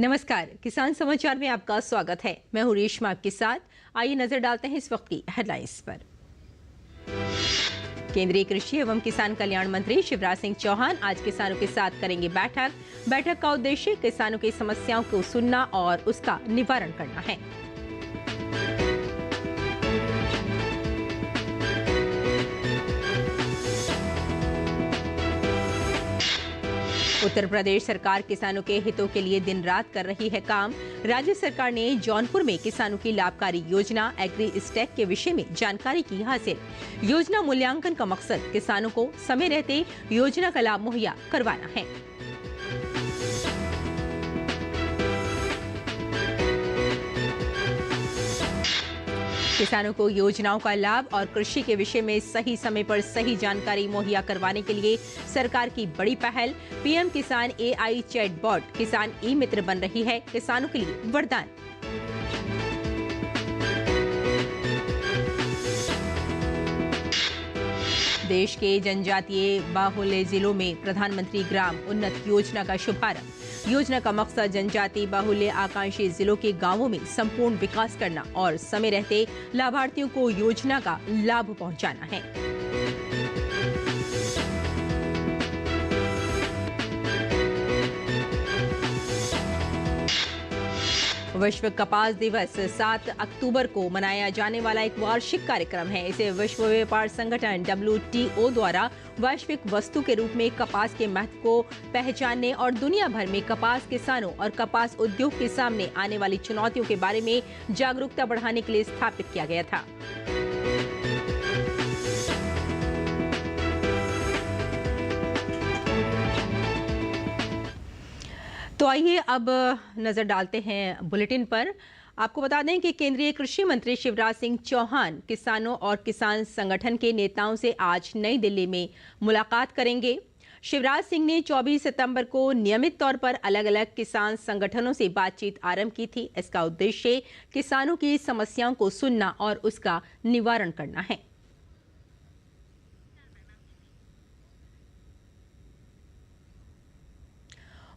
नमस्कार, किसान समाचार में आपका स्वागत है। मैं हूं रेशमा आपके साथ। आइए नजर डालते हैं इस वक्त की हेडलाइंस पर। केंद्रीय कृषि एवं किसान कल्याण मंत्री शिवराज सिंह चौहान आज किसानों के साथ करेंगे बैठक का उद्देश्य किसानों की समस्याओं को सुनना और उसका निवारण करना है। उत्तर प्रदेश सरकार किसानों के हितों के लिए दिन रात कर रही है काम। राज्य सरकार ने जौनपुर में किसानों की लाभकारी योजना एग्री स्टैक के विषय में जानकारी की हासिल। योजना मूल्यांकन का मकसद किसानों को समय रहते योजना का लाभ मुहैया करवाना है। किसानों को योजनाओं का लाभ और कृषि के विषय में सही समय पर सही जानकारी मुहैया करवाने के लिए सरकार की बड़ी पहल। पीएम किसान AI चैटबॉट किसान ई मित्र बन रही है किसानों के लिए वरदान। देश के जनजातीय बाहुल्य जिलों में प्रधानमंत्री ग्राम उन्नत योजना का शुभारंभ। योजना का मकसद जनजातीय बाहुल्य आकांक्षी जिलों के गांवों में संपूर्ण विकास करना और समय रहते लाभार्थियों को योजना का लाभ पहुंचाना है। विश्व कपास दिवस 7 अक्टूबर को मनाया जाने वाला एक वार्षिक कार्यक्रम है। इसे विश्व व्यापार संगठन WTO द्वारा वैश्विक वस्तु के रूप में कपास के महत्व को पहचानने और दुनिया भर में कपास किसानों और कपास उद्योग के सामने आने वाली चुनौतियों के बारे में जागरूकता बढ़ाने के लिए स्थापित किया गया था। तो आइए अब नजर डालते हैं बुलेटिन पर। आपको बता दें कि केंद्रीय कृषि मंत्री शिवराज सिंह चौहान किसानों और किसान संगठन के नेताओं से आज नई दिल्ली में मुलाकात करेंगे। शिवराज सिंह ने 24 सितंबर को नियमित तौर पर अलग अलग किसान संगठनों से बातचीत आरंभ की थी। इसका उद्देश्य किसानों की समस्याओं को सुनना और उसका निवारण करना है।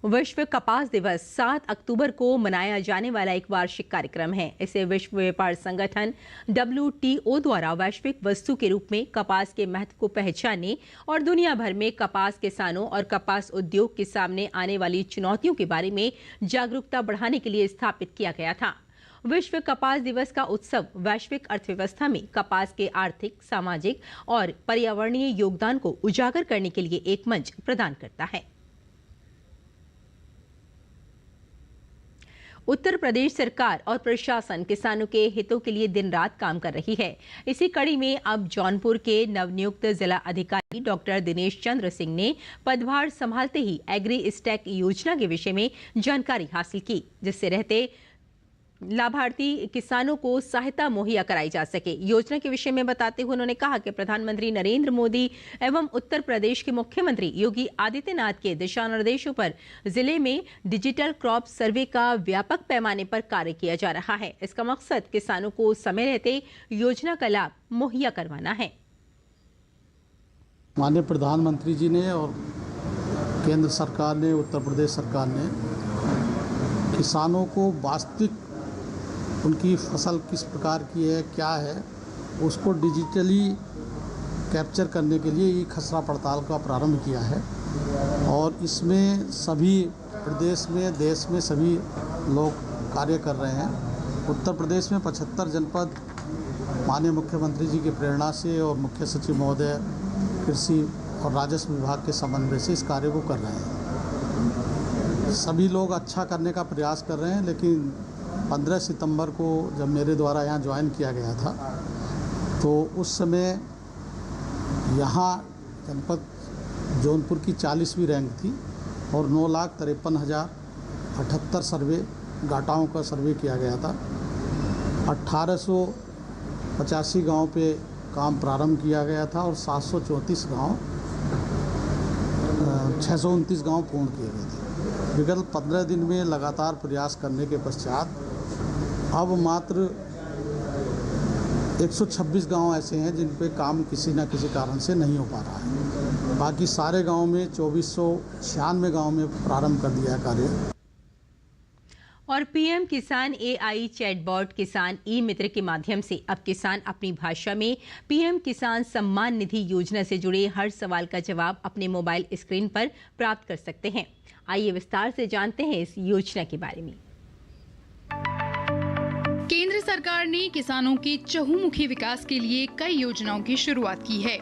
विश्व कपास दिवस 7 अक्टूबर को मनाया जाने वाला एक वार्षिक कार्यक्रम है। इसे विश्व व्यापार संगठन WTO द्वारा वैश्विक वस्तु के रूप में कपास के महत्व को पहचानने और दुनिया भर में कपास किसानों और कपास उद्योग के सामने आने वाली चुनौतियों के बारे में जागरूकता बढ़ाने के लिए स्थापित किया गया था। विश्व कपास दिवस का उत्सव वैश्विक अर्थव्यवस्था में कपास के आर्थिक, सामाजिक और पर्यावरणीय योगदान को उजागर करने के लिए एक मंच प्रदान करता है। उत्तर प्रदेश सरकार और प्रशासन किसानों के हितों के लिए दिन रात काम कर रही है। इसी कड़ी में अब जौनपुर के नवनियुक्त जिला अधिकारी डॉक्टर दिनेश चंद्र सिंह ने पदभार संभालते ही एग्री स्टैक योजना के विषय में जानकारी हासिल की, जिससे रहते लाभार्थी किसानों को सहायता मुहैया कराई जा सके। योजना के विषय में बताते हुए उन्होंने कहा कि प्रधानमंत्री नरेंद्र मोदी एवं उत्तर प्रदेश के मुख्यमंत्री योगी आदित्यनाथ के दिशा निर्देशों पर जिले में डिजिटल क्रॉप सर्वे का व्यापक पैमाने पर कार्य किया जा रहा है। इसका मकसद किसानों को समय रहते योजना का लाभ मुहैया करवाना है। माननीय प्रधानमंत्री जी ने और केंद्र सरकार ने, उत्तर प्रदेश सरकार ने किसानों को वास्तविक उनकी फसल किस प्रकार की है, क्या है, उसको डिजिटली कैप्चर करने के लिए ये खसरा पड़ताल का प्रारंभ किया है। और इसमें सभी प्रदेश में, देश में सभी लोग कार्य कर रहे हैं। उत्तर प्रदेश में 75 जनपद माननीय मुख्यमंत्री जी की प्रेरणा से और मुख्य सचिव महोदय कृषि और राजस्व विभाग के समन्वय से इस कार्य को कर रहे हैं। सभी लोग अच्छा करने का प्रयास कर रहे हैं, लेकिन 15 सितंबर को जब मेरे द्वारा यहाँ ज्वाइन किया गया था तो उस समय यहाँ जनपद जौनपुर की 40वीं रैंक थी और 9,53,078 सर्वे घाटाओं का सर्वे किया गया था। 1885 गांव पे काम प्रारंभ किया गया था और 734 गांव 629 गांव पूर्ण किए गए थे। विगत 15 दिन में लगातार प्रयास करने के पश्चात अब मात्र 126 गांव ऐसे हैं जिन पे काम किसी न किसी कारण से नहीं हो पा रहा है। बाकी सारे गांव में 2496 गांव में प्रारंभ कर दिया कार्य। और पीएम किसान एआई चैटबॉट किसान ई मित्र के माध्यम से अब किसान अपनी भाषा में पीएम किसान सम्मान निधि योजना से जुड़े हर सवाल का जवाब अपने मोबाइल स्क्रीन पर प्राप्त कर सकते हैं। आइए विस्तार से जानते हैं इस योजना के बारे में। केंद्र सरकार ने किसानों के चहुमुखी विकास के लिए कई योजनाओं की शुरुआत की है,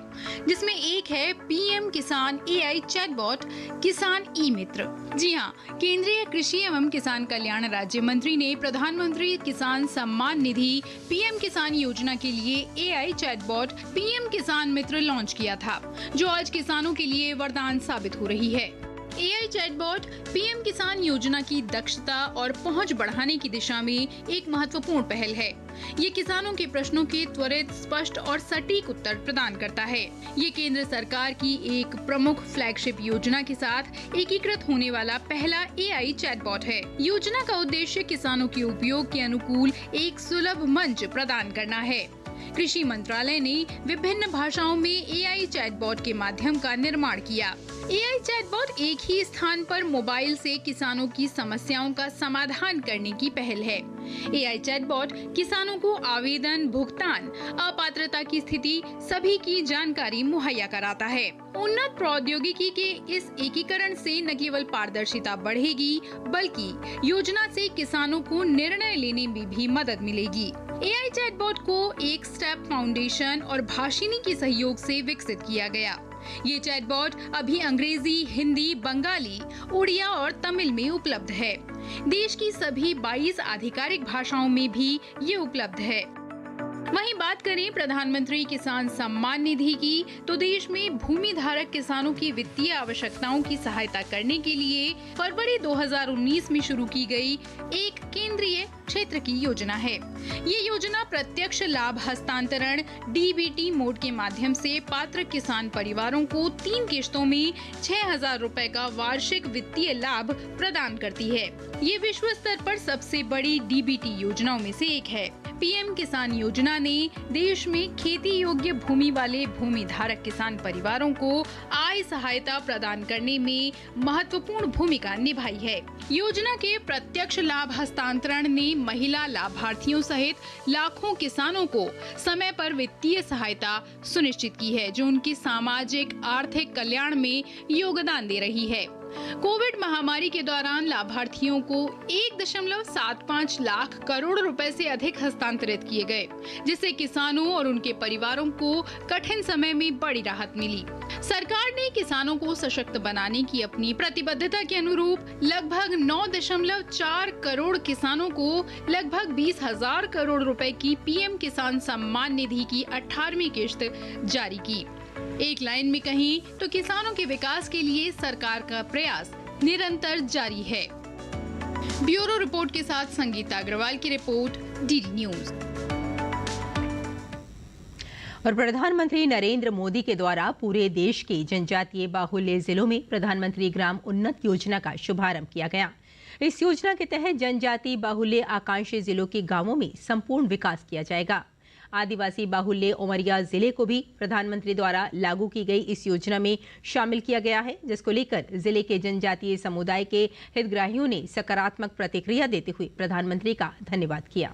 जिसमें एक है पीएम किसान एआई चैटबॉट किसान ई मित्र। जी हां, केंद्रीय कृषि एवं किसान कल्याण राज्य मंत्री ने प्रधानमंत्री किसान सम्मान निधि पीएम किसान योजना के लिए एआई चैटबॉट पीएम किसान मित्र लॉन्च किया था, जो आज किसानों के लिए वरदान साबित हो रही है। एआई चैटबॉट पीएम किसान योजना की दक्षता और पहुंच बढ़ाने की दिशा में एक महत्वपूर्ण पहल है। ये किसानों के प्रश्नों के त्वरित, स्पष्ट और सटीक उत्तर प्रदान करता है। ये केंद्र सरकार की एक प्रमुख फ्लैगशिप योजना के साथ एकीकृत होने वाला पहला एआई चैटबॉट है। योजना का उद्देश्य किसानों के उपयोग के अनुकूल एक सुलभ मंच प्रदान करना है। कृषि मंत्रालय ने विभिन्न भाषाओं में एआई चैटबॉट के माध्यम का निर्माण किया। एआई चैटबॉट एक ही स्थान पर मोबाइल से किसानों की समस्याओं का समाधान करने की पहल है। एआई चैटबॉट किसानों को आवेदन, भुगतान, अपात्रता की स्थिति सभी की जानकारी मुहैया कराता है। उन्नत प्रौद्योगिकी के इस एकीकरण से न केवल पारदर्शिता बढ़ेगी, बल्कि योजना से किसानों को निर्णय लेने में भी मदद मिलेगी। एआई चैटबॉट को एक स्टेप फाउंडेशन और भाषिनी के सहयोग से विकसित किया गया। ये चैटबॉट अभी अंग्रेजी, हिंदी, बंगाली, उड़िया और तमिल में उपलब्ध है। देश की सभी 22 आधिकारिक भाषाओं में भी ये उपलब्ध है। वहीं बात करें प्रधानमंत्री किसान सम्मान निधि की, तो देश में भूमि धारक किसानों की वित्तीय आवश्यकताओं की सहायता करने के लिए फरवरी 2019 में शुरू की गई एक केंद्रीय क्षेत्र की योजना है। ये योजना प्रत्यक्ष लाभ हस्तांतरण डीबीटी मोड के माध्यम से पात्र किसान परिवारों को 3 किश्तों में 6,000 रुपए का वार्षिक वित्तीय लाभ प्रदान करती है। ये विश्व स्तर पर सबसे बड़ी डीबीटी योजनाओं में से एक है। पीएम किसान योजना ने देश में खेती योग्य भूमि वाले भूमि धारक किसान परिवारों को आय सहायता प्रदान करने में महत्वपूर्ण भूमिका निभाई है। योजना के प्रत्यक्ष लाभ हस्तांतरण ने महिला लाभार्थियों सहित लाखों किसानों को समय पर वित्तीय सहायता सुनिश्चित की है, जो उनकी सामाजिक आर्थिक कल्याण में योगदान दे रही है। कोविड महामारी के दौरान लाभार्थियों को 1.75 लाख करोड़ रुपए से अधिक हस्तांतरित किए गए, जिससे किसानों और उनके परिवारों को कठिन समय में बड़ी राहत मिली। सरकार ने किसानों को सशक्त बनाने की अपनी प्रतिबद्धता के अनुरूप लगभग 9.4 करोड़ किसानों को लगभग 20,000 करोड़ रुपए की पीएम किसान सम्मान निधि की 18वीं किश्त जारी की। एक लाइन में कहें तो किसानों के विकास के लिए सरकार का प्रयास निरंतर जारी है। ब्यूरो रिपोर्ट के साथ संगीता अग्रवाल की रिपोर्ट, डीडी न्यूज। और प्रधानमंत्री नरेंद्र मोदी के द्वारा पूरे देश के जनजातीय बाहुल्य जिलों में प्रधानमंत्री ग्राम उन्नत योजना का शुभारंभ किया गया। इस योजना के तहत जनजातीय बाहुल्य आकांक्षी जिलों के गांवों में संपूर्ण विकास किया जाएगा। आदिवासी बाहुल्य उमरिया जिले को भी प्रधानमंत्री द्वारा लागू की गई इस योजना में शामिल किया गया है, जिसको लेकर जिले के जनजातीय समुदाय के हितग्राहियों ने सकारात्मक प्रतिक्रिया देते हुए प्रधानमंत्री का धन्यवाद किया।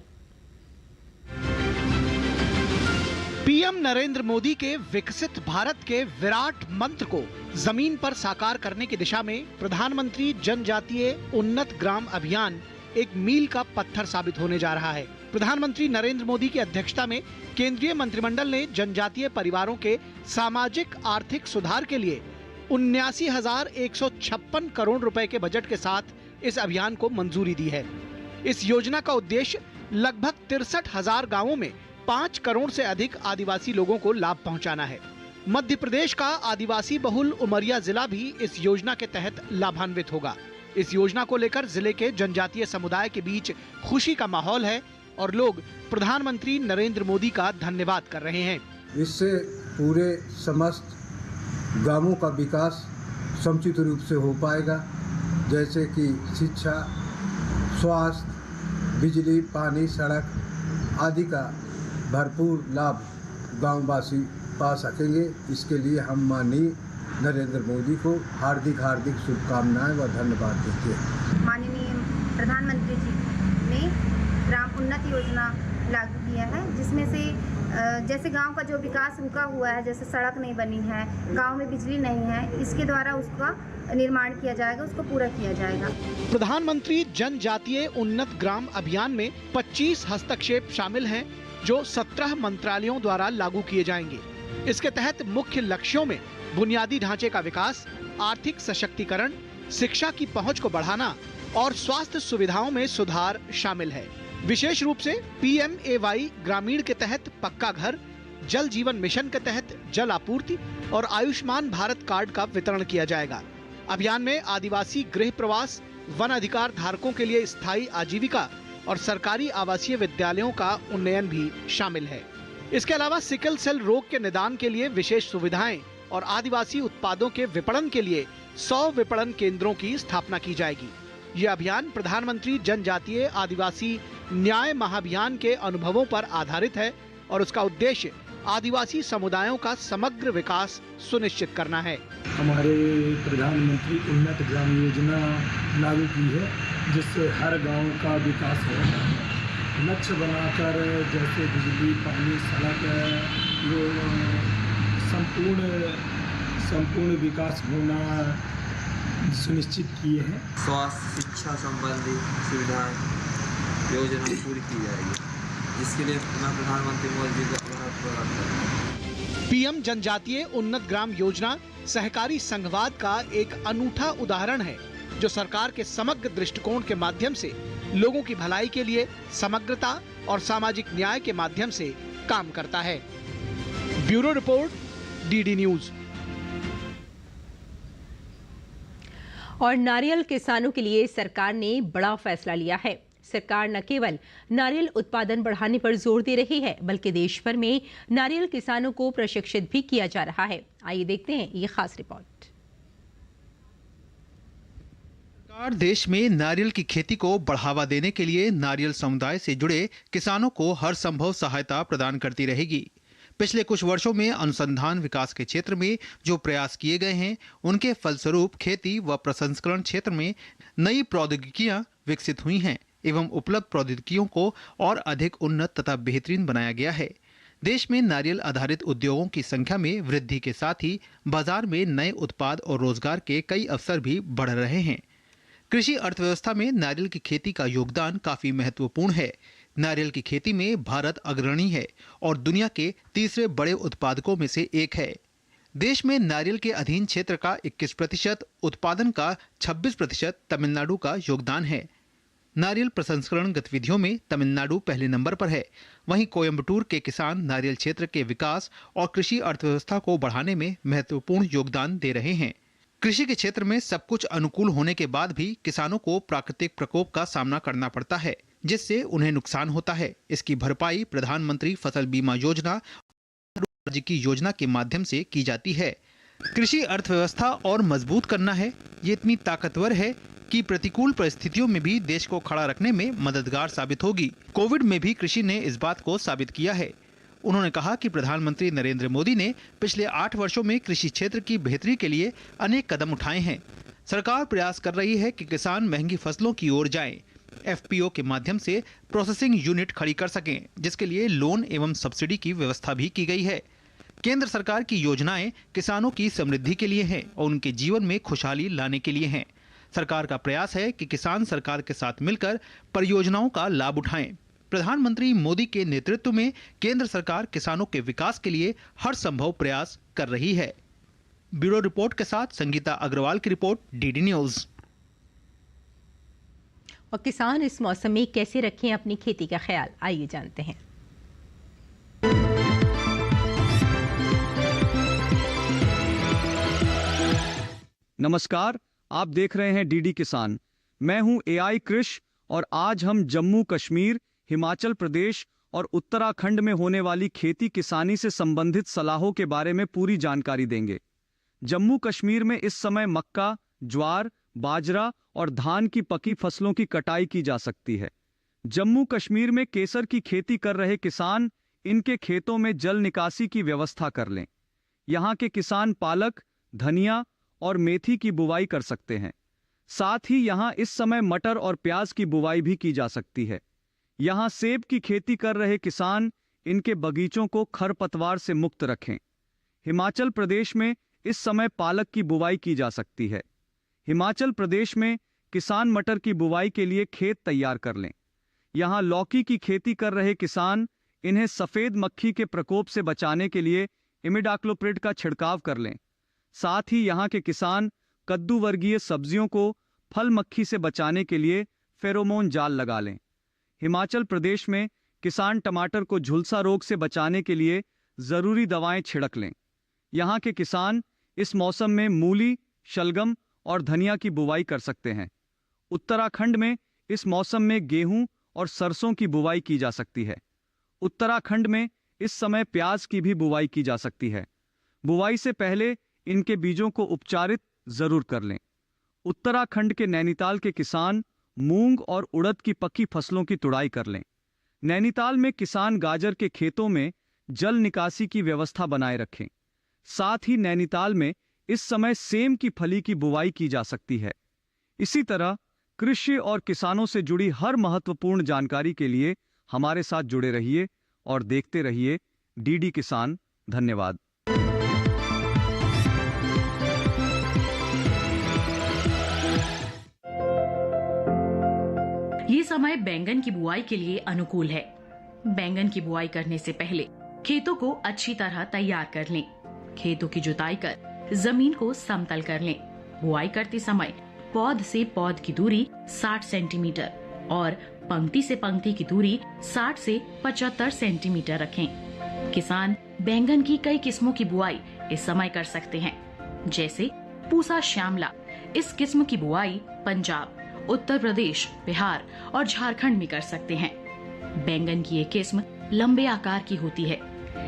पीएम नरेंद्र मोदी के विकसित भारत के विराट मंत्र को जमीन पर साकार करने की दिशा में प्रधानमंत्री जनजातीय उन्नत ग्राम अभियान एक मील का पत्थर साबित होने जा रहा है। प्रधानमंत्री नरेंद्र मोदी की अध्यक्षता में केंद्रीय मंत्रिमंडल ने जनजातीय परिवारों के सामाजिक आर्थिक सुधार के लिए 79,156 करोड़ रुपए के बजट के साथ इस अभियान को मंजूरी दी है। इस योजना का उद्देश्य लगभग 63,000 गाँवों में 5 करोड़ से अधिक आदिवासी लोगों को लाभ पहुंचाना है। मध्य प्रदेश का आदिवासी बहुल उमरिया जिला भी इस योजना के तहत लाभान्वित होगा। इस योजना को लेकर जिले के जनजातीय समुदाय के बीच खुशी का माहौल है और लोग प्रधानमंत्री नरेंद्र मोदी का धन्यवाद कर रहे हैं। इससे पूरे समस्त गांवों का विकास समुचित रूप से हो पाएगा, जैसे कि शिक्षा, स्वास्थ्य, बिजली, पानी, सड़क आदि का भरपूर लाभ गांववासी पा सकेंगे। इसके लिए हम माननीय नरेंद्र मोदी को हार्दिक शुभकामनाएं व धन्यवाद देते हैं। माननीय प्रधानमंत्री जी ने ग्राम उन्नति योजना लागू किया है, जिसमें से जैसे गांव का जो विकास रुका हुआ है, जैसे सड़क नहीं बनी है, गांव में बिजली नहीं है, इसके द्वारा उसका निर्माण किया जाएगा, उसको पूरा किया जाएगा। प्रधानमंत्री जनजातीय उन्नत ग्राम अभियान में 25 हस्तक्षेप शामिल हैं, जो 17 मंत्रालयों द्वारा लागू किए जाएंगे। इसके तहत मुख्य लक्ष्यों में बुनियादी ढांचे का विकास, आर्थिक सशक्तिकरण, शिक्षा की पहुंच को बढ़ाना और स्वास्थ्य सुविधाओं में सुधार शामिल है। विशेष रूप से PMAY ग्रामीण के तहत पक्का घर, जल जीवन मिशन के तहत जल आपूर्ति और आयुष्मान भारत कार्ड का वितरण किया जाएगा। अभियान में आदिवासी गृह प्रवास, वन अधिकार धारकों के लिए स्थायी आजीविका और सरकारी आवासीय विद्यालयों का उन्नयन भी शामिल है। इसके अलावा सिकल सेल रोग के निदान के लिए विशेष सुविधाएं और आदिवासी उत्पादों के विपणन के लिए 100 विपणन केंद्रों की स्थापना की जाएगी। यह अभियान प्रधानमंत्री जनजातीय आदिवासी न्याय महाअभियान के अनुभवों पर आधारित है और उसका उद्देश्य आदिवासी समुदायों का समग्र विकास सुनिश्चित करना है। हमारे प्रधानमंत्री उन्नत ग्राम योजना लागू की है, जिससे हर गांव का विकास होगा। लक्ष्य बनाकर जैसे बिजली, पानी, सड़क, जो संपूर्ण विकास होना सुनिश्चित किए हैं। स्वास्थ्य, शिक्षा संबंधी सुविधाएं योजना पूरी की जाएगी, जिसके लिए प्रधानमंत्री मोदी जी का PM जनजातीय उन्नत ग्राम योजना सहकारी संघवाद का एक अनूठा उदाहरण है, जो सरकार के समग्र दृष्टिकोण के माध्यम से लोगों की भलाई के लिए समग्रता और सामाजिक न्याय के माध्यम से काम करता है। Bureau report, DD news. और नारियल किसानों के लिए सरकार ने बड़ा फैसला लिया है। सरकार न केवल नारियल उत्पादन बढ़ाने पर जोर दे रही है, बल्कि देश भर में नारियल किसानों को प्रशिक्षित भी किया जा रहा है। आइए देखते हैं ये खास रिपोर्ट। सरकार देश में नारियल की खेती को बढ़ावा देने के लिए नारियल समुदाय से जुड़े किसानों को हर संभव सहायता प्रदान करती रहेगी। पिछले कुछ वर्षों में अनुसंधान विकास के क्षेत्र में जो प्रयास किए गए हैं, उनके फलस्वरूप खेती व प्रसंस्करण क्षेत्र में नई प्रौद्योगिकियां विकसित हुई हैं एवं उपलब्ध प्रौद्योगिकियों को और अधिक उन्नत तथा बेहतरीन बनाया गया है। देश में नारियल आधारित उद्योगों की संख्या में वृद्धि के साथ ही बाजार में नए उत्पाद और रोजगार के कई अवसर भी बढ़ रहे हैं। कृषि अर्थव्यवस्था में नारियल की खेती का योगदान काफी महत्वपूर्ण है। नारियल की खेती में भारत अग्रणी है और दुनिया के तीसरे बड़े उत्पादकों में से एक है। देश में नारियल के अधीन क्षेत्र का 21%, उत्पादन का 26% तमिलनाडु का योगदान है। नारियल प्रसंस्करण गतिविधियों में तमिलनाडु पहले नंबर पर है। वहीं कोयंबटूर के किसान नारियल क्षेत्र के विकास और कृषि अर्थव्यवस्था को बढ़ाने में महत्वपूर्ण योगदान दे रहे हैं। कृषि के क्षेत्र में सब कुछ अनुकूल होने के बाद भी किसानों को प्राकृतिक प्रकोप का सामना करना पड़ता है, जिससे उन्हें नुकसान होता है। इसकी भरपाई प्रधानमंत्री फसल बीमा योजना राज्य की योजना के माध्यम से की जाती है। कृषि अर्थव्यवस्था और मजबूत करना है। ये इतनी ताकतवर है कि प्रतिकूल परिस्थितियों में भी देश को खड़ा रखने में मददगार साबित होगी। कोविड में भी कृषि ने इस बात को साबित किया है। उन्होंने कहा कि प्रधानमंत्री नरेंद्र मोदी ने पिछले 8 वर्षों में कृषि क्षेत्र की बेहतरी के लिए अनेक कदम उठाए हैं। सरकार प्रयास कर रही है कि किसान महंगी फसलों की ओर जाएं, FPO के माध्यम से प्रोसेसिंग यूनिट खड़ी कर सकें, जिसके लिए लोन एवं सब्सिडी की व्यवस्था भी की गई है। केंद्र सरकार की योजनाएं किसानों की समृद्धि के लिए हैं और उनके जीवन में खुशहाली लाने के लिए हैं। सरकार का प्रयास है कि किसान सरकार के साथ मिलकर परियोजनाओं का लाभ उठाएं। प्रधानमंत्री मोदी के नेतृत्व में केंद्र सरकार किसानों के विकास के लिए हर संभव प्रयास कर रही है। ब्यूरो रिपोर्ट के साथ संगीता अग्रवाल की रिपोर्ट, DD न्यूज। और किसान इस मौसम में कैसे रखें अपनी खेती का ख्याल, आइए जानते हैं। नमस्कार, आप देख रहे हैं DD किसान। मैं हूं AI कृष और आज हम जम्मू कश्मीर, हिमाचल प्रदेश और उत्तराखंड में होने वाली खेती किसानी से संबंधित सलाहों के बारे में पूरी जानकारी देंगे। जम्मू कश्मीर में इस समय मक्का, ज्वार, बाजरा और धान की पकी फसलों की कटाई की जा सकती है। जम्मू कश्मीर में केसर की खेती कर रहे किसान इनके खेतों में जल निकासी की व्यवस्था कर लें। यहाँ के किसान पालक, धनिया और मेथी की बुवाई कर सकते हैं। साथ ही यहाँ इस समय मटर और प्याज की बुवाई भी की जा सकती है। यहाँ सेब की खेती कर रहे किसान इनके बगीचों को खरपतवार से मुक्त रखें। हिमाचल प्रदेश में इस समय पालक की बुवाई की जा सकती है। हिमाचल प्रदेश में किसान मटर की बुवाई के लिए खेत तैयार कर लें। यहाँ लौकी की खेती कर रहे किसान इन्हें सफेद मक्खी के प्रकोप से बचाने के लिए इमिडाक्लोप्रिड का छिड़काव कर लें। साथ ही यहाँ के किसान कद्दू वर्गीय सब्जियों को फल मक्खी से बचाने के लिए फेरोमोन जाल लगा लें। हिमाचल प्रदेश में किसान टमाटर को झुलसा रोग से बचाने के लिए जरूरी दवाएं छिड़क लें। यहाँ के किसान इस मौसम में मूली, शलगम और धनिया की बुवाई कर सकते हैं। उत्तराखंड में इस मौसम में गेहूं और सरसों की बुवाई की जा सकती है। उत्तराखंड में इस समय प्याज की भी बुवाई की जा सकती है। बुवाई से पहले इनके बीजों को उपचारित जरूर कर लें। उत्तराखंड के नैनीताल के किसान मूंग और उड़द की पकी फसलों की तुड़ाई कर लें। नैनीताल में किसान गाजर के खेतों में जल निकासी की व्यवस्था बनाए रखें। साथ ही नैनीताल में इस समय सेम की फली की बुवाई की जा सकती है। इसी तरह कृषि और किसानों से जुड़ी हर महत्वपूर्ण जानकारी के लिए हमारे साथ जुड़े रहिए और देखते रहिए डीडी किसान। धन्यवाद। ये समय बैंगन की बुआई के लिए अनुकूल है। बैंगन की बुआई करने से पहले खेतों को अच्छी तरह तैयार कर लें। खेतों की जुताई कर जमीन को समतल कर लें। बुआई करते समय पौध से पौध की दूरी 60 सेंटीमीटर और पंक्ति से पंक्ति की दूरी 60 से 75 सेंटीमीटर रखें। किसान बैंगन की कई किस्मों की बुआई इस समय कर सकते हैं, जैसे पूसा श्यामला। इस किस्म की बुआई पंजाब, उत्तर प्रदेश, बिहार और झारखंड में कर सकते हैं। बैंगन की ये किस्म लंबे आकार की होती है।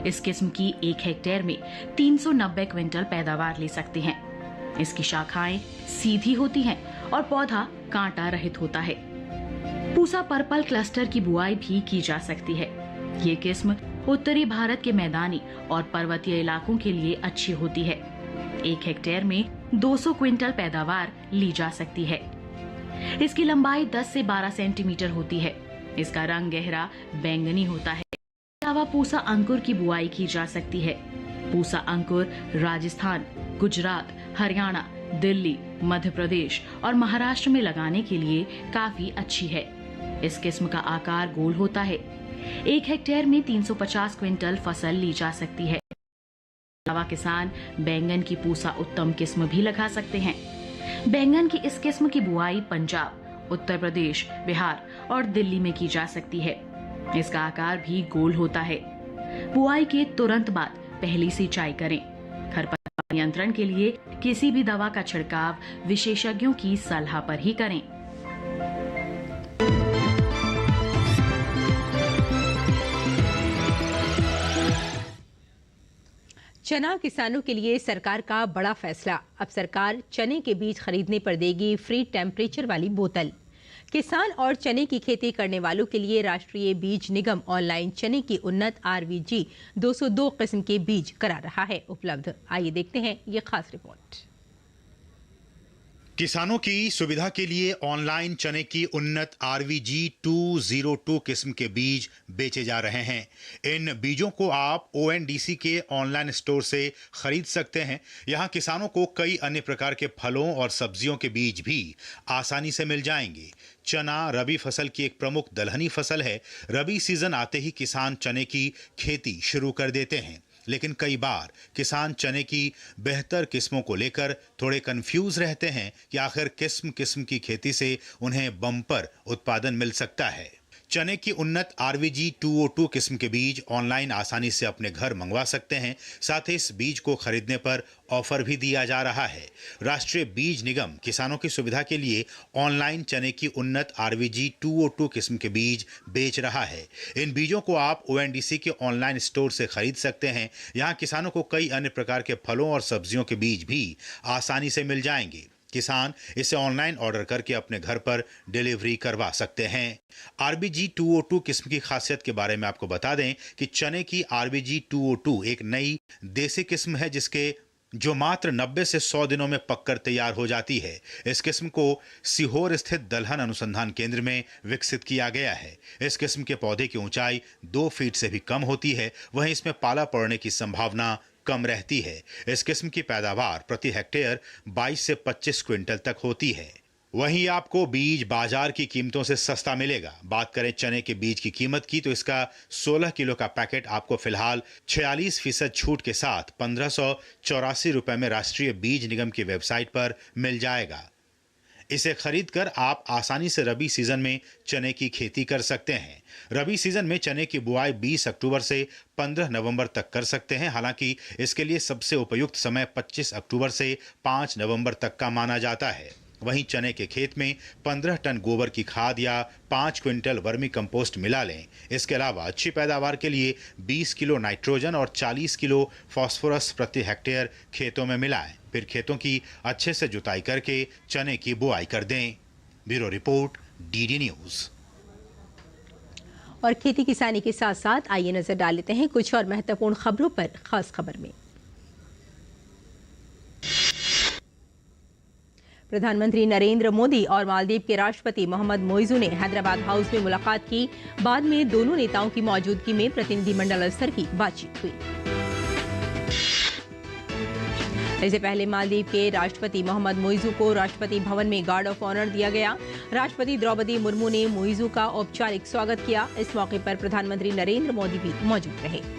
इस किस्म की 1 हेक्टेयर में 390 क्विंटल पैदावार ले सकते हैं। इसकी शाखाएं सीधी होती हैं और पौधा कांटा रहित होता है। पूसा पर्पल क्लस्टर की बुआई भी की जा सकती है। ये किस्म उत्तरी भारत के मैदानी और पर्वतीय इलाकों के लिए अच्छी होती है। 1 हेक्टेयर में 200 क्विंटल पैदावार ली जा सकती है। इसकी लंबाई 10 से 12 सेंटीमीटर होती है। इसका रंग गहरा बैंगनी होता है। इसके अलावा पूसा अंकुर की बुआई की जा सकती है। पूसा अंकुर राजस्थान, गुजरात, हरियाणा, दिल्ली, मध्य प्रदेश और महाराष्ट्र में लगाने के लिए काफी अच्छी है। इस किस्म का आकार गोल होता है। 1 हेक्टेयर में 350 क्विंटल फसल ली जा सकती है। इसके अलावा किसान बैंगन की पूसा उत्तम किस्म भी लगा सकते हैं। बैंगन की इस किस्म की बुआई पंजाब, उत्तर प्रदेश, बिहार और दिल्ली में की जा सकती है। इसका आकार भी गोल होता है। बुआई के तुरंत बाद पहली सिंचाई करें। खरपतवार नियंत्रण के लिए किसी भी दवा का छिड़काव विशेषज्ञों की सलाह पर ही करें। चना किसानों के लिए सरकार का बड़ा फैसला। अब सरकार चने के बीज खरीदने पर देगी फ्री टेम्परेचर वाली बोतल। किसान और चने की खेती करने वालों के लिए राष्ट्रीय बीज निगम ऑनलाइन चने की उन्नत RVG 202 किस्म के बीज करा रहा है उपलब्ध। आइए देखते हैं ये खास रिपोर्ट। किसानों की सुविधा के लिए ऑनलाइन चने की उन्नत RVG 202 किस्म के बीज बेचे जा रहे हैं। इन बीजों को आप ONDC के ऑनलाइन स्टोर से खरीद सकते हैं। यहाँ किसानों को कई अन्य प्रकार के फलों और सब्जियों के बीज भी आसानी से मिल जाएंगे। चना रबी फसल की एक प्रमुख दलहनी फसल है। रबी सीजन आते ही किसान चने की खेती शुरू कर देते हैं, लेकिन कई बार किसान चने की बेहतर किस्मों को लेकर थोड़े कंफ्यूज रहते हैं कि आखिर किस्म किस्म की खेती से उन्हें बम्पर उत्पादन मिल सकता है। चने की उन्नत RVG 202 किस्म के बीज ऑनलाइन आसानी से अपने घर मंगवा सकते हैं। साथ ही इस बीज को खरीदने पर ऑफर भी दिया जा रहा है। राष्ट्रीय बीज निगम किसानों की सुविधा के लिए ऑनलाइन चने की उन्नत RVG 202 किस्म के बीज बेच रहा है। इन बीजों को आप ONDC के ऑनलाइन स्टोर से खरीद सकते हैं। यहाँ किसानों को कई अन्य प्रकार के फलों और सब्जियों के बीज भी आसानी से मिल जाएंगे। किसान इसे ऑनलाइन ऑर्डर करके अपने घर पर डिलीवरी करवा सकते हैं। RVG 202 किस्म की खासियत के बारे में आपको बता दें कि चने की RVG 202 एक नई देसी किस्म है जिसके जो मात्र 90 से 100 दिनों में पककर तैयार हो जाती है। इस किस्म को सीहोर स्थित दलहन अनुसंधान केंद्र में विकसित किया गया है। इस किस्म के पौधे की ऊंचाई 2 फीट से भी कम होती है, वहीं इसमें पाला पड़ने की संभावना कम रहती है। इस किस्म की पैदावार प्रति हेक्टेयर 22 से 25 क्विंटल तक होती है। वहीं आपको बीज बाजार की कीमतों से सस्ता मिलेगा। बात करें चने के बीज की कीमत की तो इसका 16 किलो का पैकेट आपको फिलहाल 46% छूट के साथ 1584 रुपए में राष्ट्रीय बीज निगम की वेबसाइट पर मिल जाएगा। इसे खरीदकर आप आसानी से रबी सीजन में चने की खेती कर सकते हैं। रबी सीजन में चने की बुआई 20 अक्टूबर से 15 नवंबर तक कर सकते हैं। हालांकि इसके लिए सबसे उपयुक्त समय 25 अक्टूबर से 5 नवंबर तक का माना जाता है। वहीं चने के खेत में 15 टन गोबर की खाद या 5 क्विंटल वर्मी कंपोस्ट मिला लें। इसके अलावा अच्छी पैदावार के लिए 20 किलो नाइट्रोजन और 40 किलो फास्फोरस प्रति हेक्टेयर खेतों में मिलाएं। फिर खेतों की अच्छे से जुताई करके चने की बुआई कर दें। Bureau report, DD news. और खेती किसानी के साथ साथ आइए नजर डाल लेते हैं कुछ और महत्वपूर्ण खबरों पर। खास खबर में प्रधानमंत्री नरेंद्र मोदी और मालदीव के राष्ट्रपति मोहम्मद मोइजू ने हैदराबाद हाउस में मुलाकात की। बाद में दोनों नेताओं की मौजूदगी में प्रतिनिधिमंडल स्तर की बातचीत हुई। इससे पहले मालदीव के राष्ट्रपति मोहम्मद मोइजू को राष्ट्रपति भवन में गार्ड ऑफ ऑनर दिया गया। राष्ट्रपति द्रौपदी मुर्मू ने मोइजू का औपचारिक स्वागत किया। इस मौके पर प्रधानमंत्री नरेंद्र मोदी भी मौजूद रहे।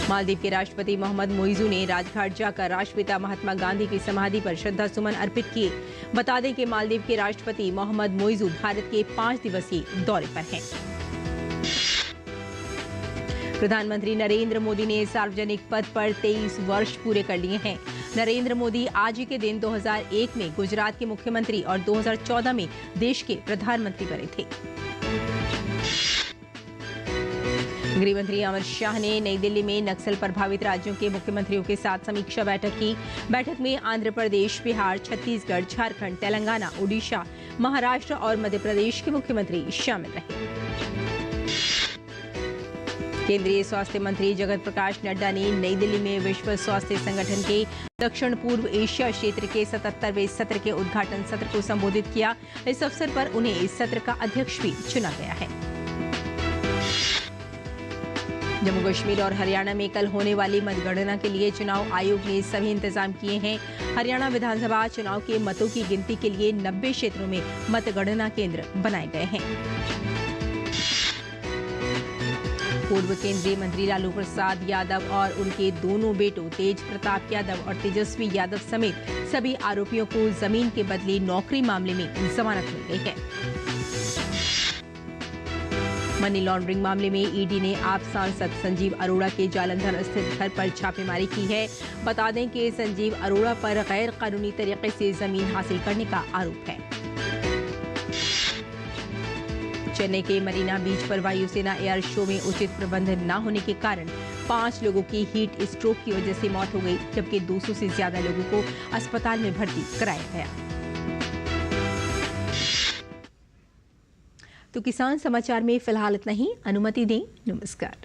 मालदीव के राष्ट्रपति मोहम्मद मोइजू ने राजघाट जाकर राष्ट्रपिता महात्मा गांधी की समाधि पर श्रद्धा सुमन अर्पित किए। बता दें कि मालदीव के राष्ट्रपति मोहम्मद मोइजू भारत के 5 दिवसीय दौरे पर हैं। प्रधानमंत्री नरेंद्र मोदी ने सार्वजनिक पद पर 23 वर्ष पूरे कर लिए हैं। नरेंद्र मोदी आज ही के दिन 2001 में गुजरात के मुख्यमंत्री और 2014 में देश के प्रधानमंत्री बने थे। गृह मंत्री अमित शाह ने नई दिल्ली में नक्सल प्रभावित राज्यों के मुख्यमंत्रियों के साथ समीक्षा बैठक की। बैठक में आंध्र प्रदेश, बिहार, छत्तीसगढ़, झारखंड, तेलंगाना, ओडिशा, महाराष्ट्र और मध्य प्रदेश के मुख्यमंत्री शामिल रहे। केंद्रीय स्वास्थ्य मंत्री जगत प्रकाश नड्डा ने नई दिल्ली में विश्व स्वास्थ्य संगठन के दक्षिण पूर्व एशिया क्षेत्र के 77वें सत्र के उद्घाटन सत्र को संबोधित किया। इस अवसर पर उन्हें इस सत्र का अध्यक्ष भी चुना गया है। जम्मू कश्मीर और हरियाणा में कल होने वाली मतगणना के लिए चुनाव आयोग ने सभी इंतजाम किए हैं। हरियाणा विधानसभा चुनाव के मतों की गिनती के लिए 90 क्षेत्रों में मतगणना केंद्र बनाए गए हैं। पूर्व केंद्रीय मंत्री लालू प्रसाद यादव और उनके दोनों बेटों तेज प्रताप यादव और तेजस्वी यादव समेत सभी आरोपियों को जमीन के बदले नौकरी मामले में जमानत मिल गई है। मनी लॉन्ड्रिंग मामले में ईडी ने आप सांसद संजीव अरोड़ा के जालंधर स्थित घर पर छापेमारी की है। बता दें कि संजीव अरोड़ा पर गैर कानूनी तरीके से जमीन हासिल करने का आरोप है। चेन्नई के मरीना बीच पर वायुसेना एयर शो में उचित प्रबंध न होने के कारण 5 लोगों की हीट स्ट्रोक की वजह से मौत हो गई, जबकि 200 से ज्यादा लोगों को अस्पताल में भर्ती कराया गया। तो किसान समाचार में फिलहाल इतना ही। अनुमति दें। नमस्कार।